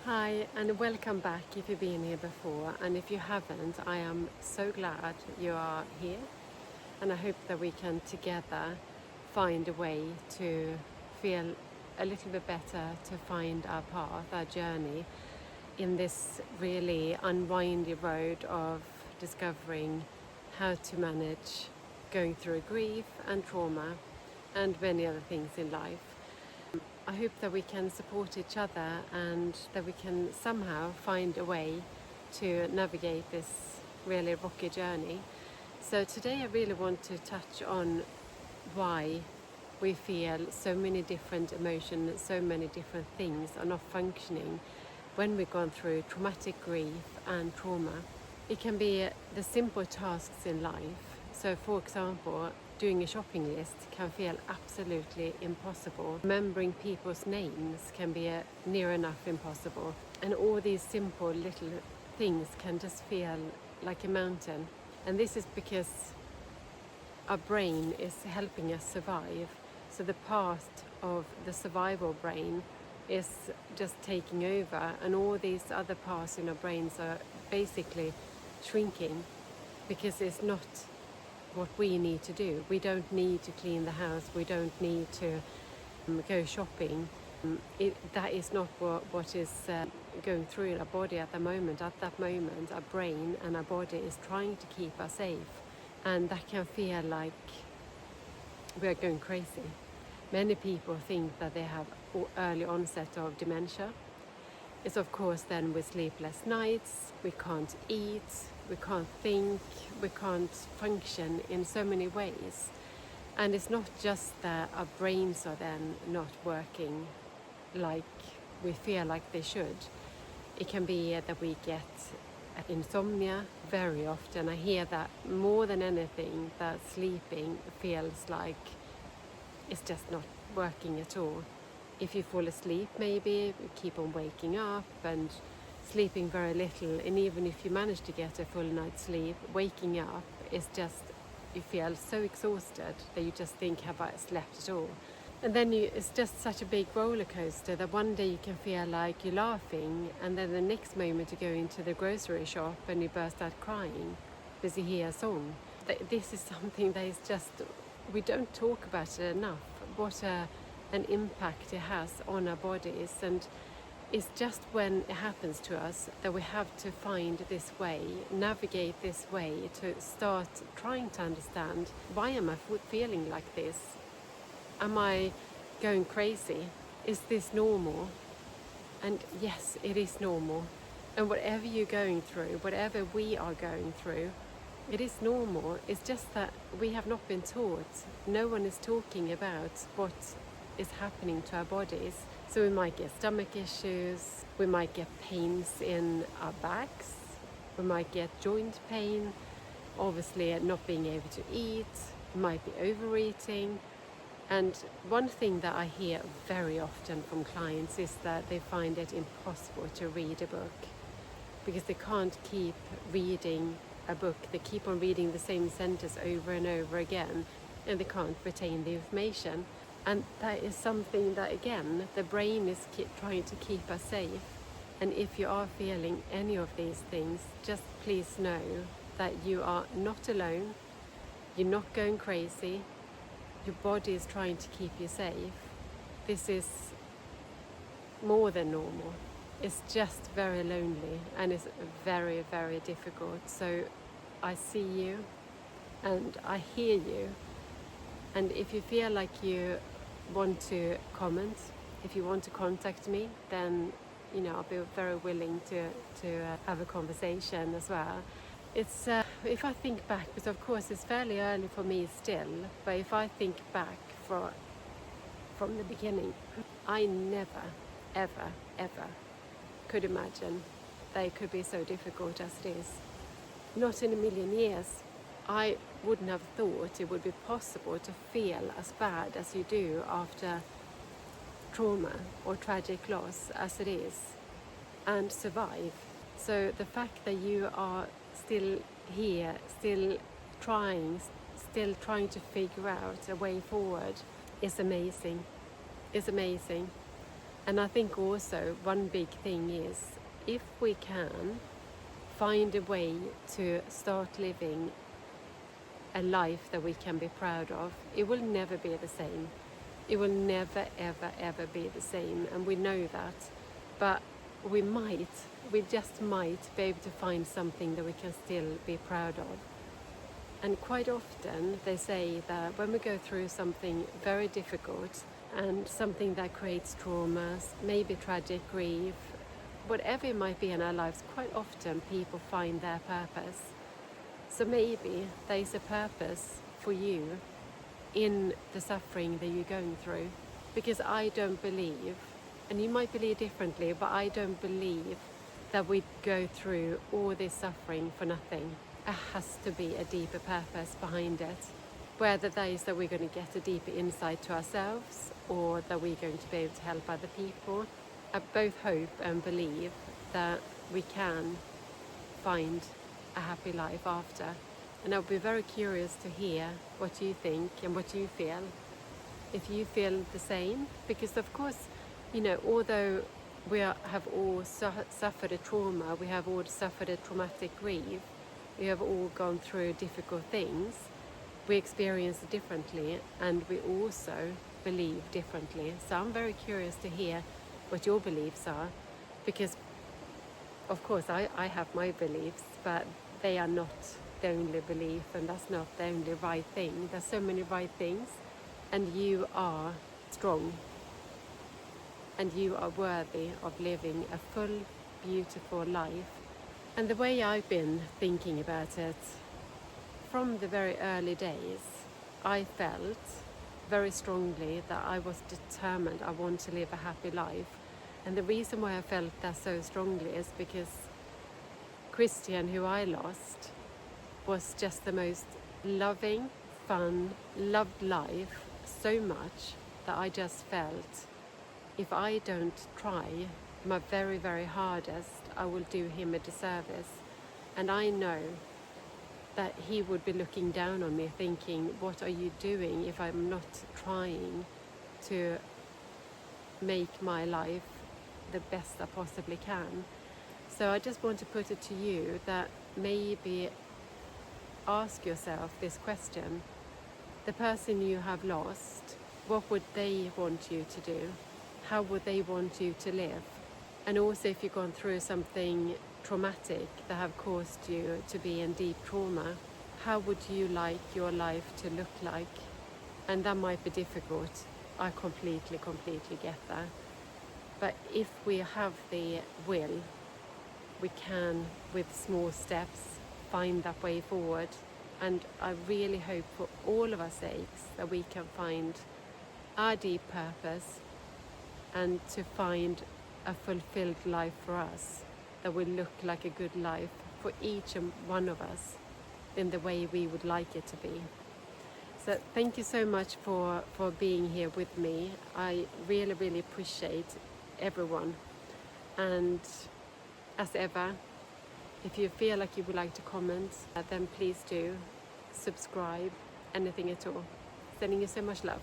Hi and welcome back if you've been here before, and if you haven't, I am so glad you are here, and I hope that we can together find a way to feel a little bit better, to find our path, our journey in this really unwindy road of discovering how to manage going through grief and trauma and many other things in life. I hope that we can support each other and that we can somehow find a way to navigate this really rocky journey. So today I really want to touch on why we feel so many different emotions, so many different things are not functioning when we've gone through traumatic grief and trauma. It can be the simple tasks in life. So for example, doing a shopping list can feel absolutely impossible. Remembering people's names can be near enough impossible. And all these simple little things can just feel like a mountain. And this is because our brain is helping us survive. So the part of the survival brain is just taking over, and all these other parts in our brains are basically shrinking because it's not what we need to do. We don't need to clean the house, we don't need to go shopping. That is not what is going through in our body at the moment. At that moment, our brain and our body is trying to keep us safe, and that can feel like we are going crazy. Many people think that they have early onset of dementia. It's of course then with sleepless nights, we can't eat, we can't think, we can't function in so many ways. And it's not just that our brains are then not working like we feel like they should. It can be that we get insomnia very often. I hear that more than anything, that sleeping feels like it's just not working at all. If you fall asleep, maybe you keep on waking up and sleeping very little, and even if you manage to get a full night's sleep, waking up is just, you feel so exhausted that you just think, have I slept at all? And then it's just such a big roller coaster that one day you can feel like you're laughing, and then the next moment you go into the grocery shop and you burst out crying because you hear a song. This is something that is just, we don't talk about it enough, what an impact it has on our bodies. And it's just when it happens to us that we have to find this way, navigate this way, to start trying to understand, why am I feeling like this? Am I going crazy? Is this normal? And yes, it is normal. And whatever you're going through, whatever we are going through, it is normal. It's just that we have not been taught. No one is talking about what is happening to our bodies. So we might get stomach issues, we might get pains in our backs, we might get joint pain, obviously not being able to eat, might be overeating. And one thing that I hear very often from clients is that they find it impossible to read a book because they can't keep reading a book. They keep on reading the same sentence over and over again, and they can't retain the information. And that is something that, again, the brain is trying to keep us safe. And if you are feeling any of these things, just please know that you are not alone. You're not going crazy. Your body is trying to keep you safe. This is more than normal. It's just very lonely, and it's very, very difficult. So I see you and I hear you. And if you feel like you want to comment, if you want to contact me, then I'll be very willing to have a conversation as well. It's if I think back, because of course it's fairly early for me still, but if I think back from the beginning, I never, ever, ever could imagine that it could be so difficult as it is. Not in a million years. I wouldn't have thought it would be possible to feel as bad as you do after trauma or tragic loss as it is, and survive. So the fact that you are still here, still trying to figure out a way forward is amazing. It's amazing. And I think also one big thing is, if we can find a way to start living a life that we can be proud of, it will never be the same. It will never, ever, ever be the same, and we know that. But we just might be able to find something that we can still be proud of. And quite often they say that when we go through something very difficult and something that creates traumas, maybe tragic grief, whatever it might be in our lives, quite often people find their purpose. So maybe there's a purpose for you in the suffering that you're going through. Because I don't believe, and you might believe differently, but I don't believe that we go through all this suffering for nothing. There has to be a deeper purpose behind it. Whether that is that we're going to get a deeper insight to ourselves, or that we're going to be able to help other people. I both hope and believe that we can find a happy life after. And I'll be very curious to hear what you think and what you feel. If you feel the same, because of course, although we have all suffered a trauma, we have all suffered a traumatic grief, we have all gone through difficult things, we experience it differently, and we also believe differently. So I'm very curious to hear what your beliefs are, because of course I have my beliefs, but they are not the only belief, and that's not the only right thing. There's so many right things, and you are strong, and you are worthy of living a full, beautiful life. And the way I've been thinking about it, from the very early days, I felt very strongly that I was determined I want to live a happy life. And the reason why I felt that so strongly is because Christian, who I lost, was just the most loving, fun, loved life so much that I just felt, if I don't try my very, very hardest, I will do him a disservice. And I know that he would be looking down on me thinking, what are you doing if I'm not trying to make my life the best I possibly can? So I just want to put it to you that maybe ask yourself this question. The person you have lost, what would they want you to do? How would they want you to live? And also, if you've gone through something traumatic that have caused you to be in deep trauma, how would you like your life to look like? And that might be difficult. I completely get that. But if we have the will, we can, with small steps, find that way forward. And I really hope for all of our sakes that we can find our deep purpose, and to find a fulfilled life for us that will look like a good life for each and one of us in the way we would like it to be. So thank you so much for being here with me. I really appreciate everyone. And as ever, if you feel like you would like to comment, then please do subscribe, anything at all. Sending you so much love.